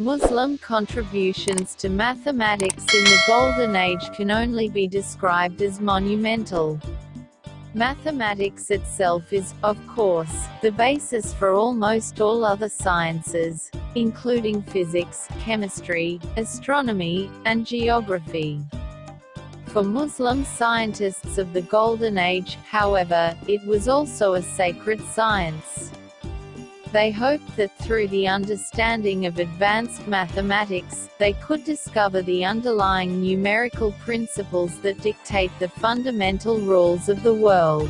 Muslim contributions to mathematics in the Golden Age can only be described as monumental. Mathematics itself is, of course, the basis for almost all other sciences, including physics, chemistry, astronomy, and geography. For Muslim scientists of the Golden Age, however, it was also a sacred science. They hoped that through the understanding of advanced mathematics, they could discover the underlying numerical principles that dictate the fundamental rules of the world.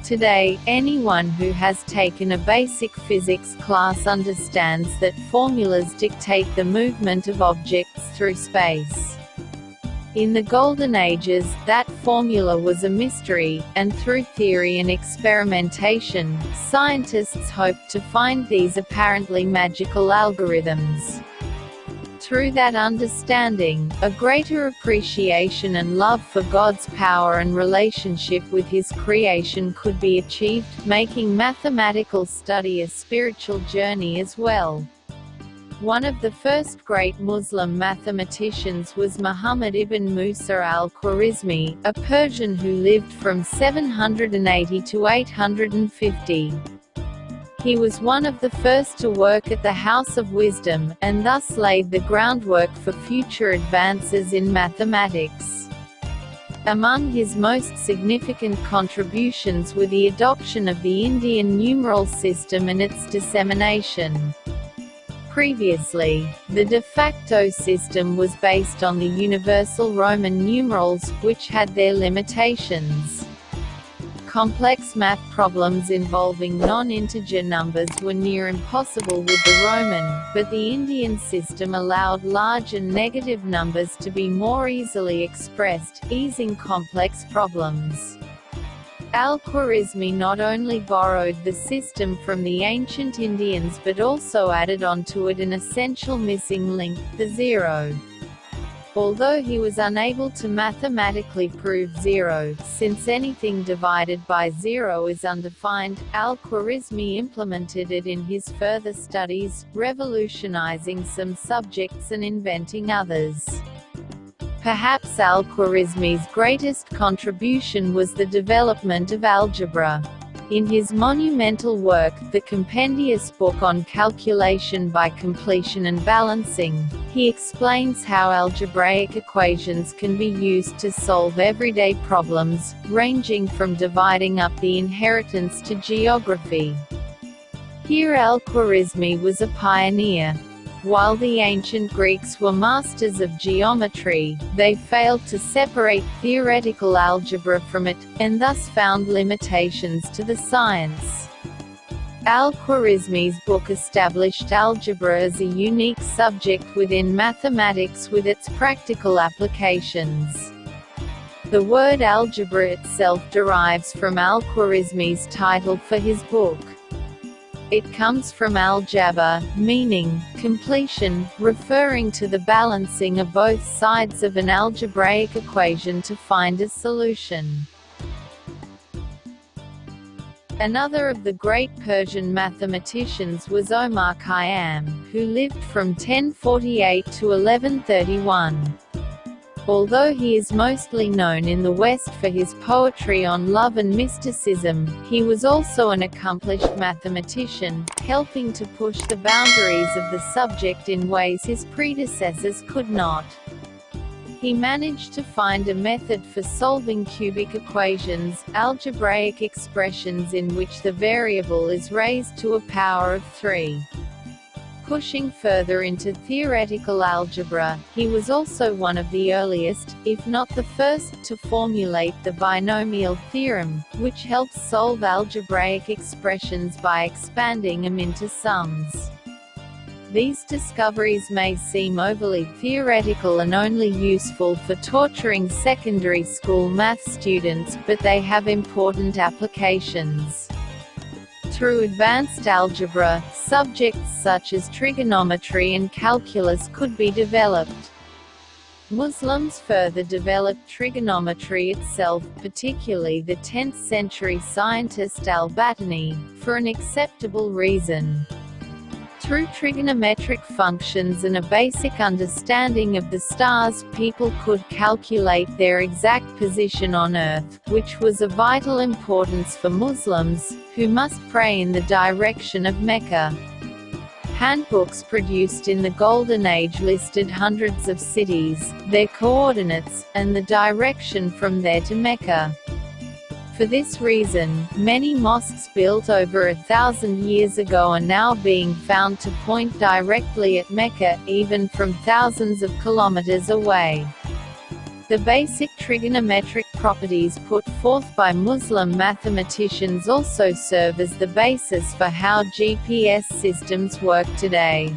Today, anyone who has taken a basic physics class understands that formulas dictate the movement of objects through space. In the Golden Ages, that formula was a mystery, and through theory and experimentation, scientists hoped to find these apparently magical algorithms. Through that understanding, a greater appreciation and love for God's power and relationship with His creation could be achieved, making mathematical study a spiritual journey as well. One of the first great Muslim mathematicians was Muhammad ibn Musa al-Khwarizmi, a Persian who lived from 780 to 850. He was one of the first to work at the House of Wisdom, and thus laid the groundwork for future advances in mathematics. Among his most significant contributions were the adoption of the Indian numeral system and its dissemination. Previously, the de facto system was based on the universal Roman numerals, which had their limitations. Complex math problems involving non-integer numbers were near impossible with the Roman, but the Indian system allowed large and negative numbers to be more easily expressed, easing complex problems. Al-Khawarzmi not only borrowed the system from the ancient Indians but also added onto it an essential missing link, the zero. Although he was unable to mathematically prove zero, since anything divided by zero is undefined, Al-Khawarzmi implemented it in his further studies, revolutionizing some subjects and inventing others. Perhaps Al-Khwarizmi's greatest contribution was the development of algebra. In his monumental work, the compendious book on calculation by completion and balancing, he explains how algebraic equations can be used to solve everyday problems, ranging from dividing up the inheritance to geography. Here Al-Khawarizmi was a pioneer. While the ancient Greeks were masters of geometry, they failed to separate theoretical algebra from it, and thus found limitations to the science. Al-Khwarizmi's book established algebra as a unique subject within mathematics with its practical applications. The word algebra itself derives from Al-Khwarizmi's title for his book. It comes from al-jabr, meaning completion, referring to the balancing of both sides of an algebraic equation to find a solution. Another of the great Persian mathematicians was Omar Khayyam, who lived from 1048 to 1131. Although he is mostly known in the West for his poetry on love and mysticism, he was also an accomplished mathematician, helping to push the boundaries of the subject in ways his predecessors could not. He managed to find a method for solving cubic equations, algebraic expressions in which the variable is raised to a power of 3. Pushing further into theoretical algebra, he was also one of the earliest, if not the first, to formulate the binomial theorem, which helps solve algebraic expressions by expanding them into sums. These discoveries may seem overly theoretical and only useful for torturing secondary school math students, but they have important applications. Through advanced algebra, subjects such as trigonometry and calculus could be developed. Muslims further developed trigonometry itself, particularly the 10th-century scientist al-Battani, for an acceptable reason. Through trigonometric functions and a basic understanding of the stars, people could calculate their exact position on Earth, which was of vital importance for Muslims, who must pray in the direction of Mecca. Handbooks produced in the Golden Age listed hundreds of cities, their coordinates, and the direction from there to Mecca. For this reason, many mosques built over 1,000 years ago are now being found to point directly at Mecca, even from thousands of kilometers away. The basic trigonometric properties put forth by Muslim mathematicians also serve as the basis for how GPS systems work today.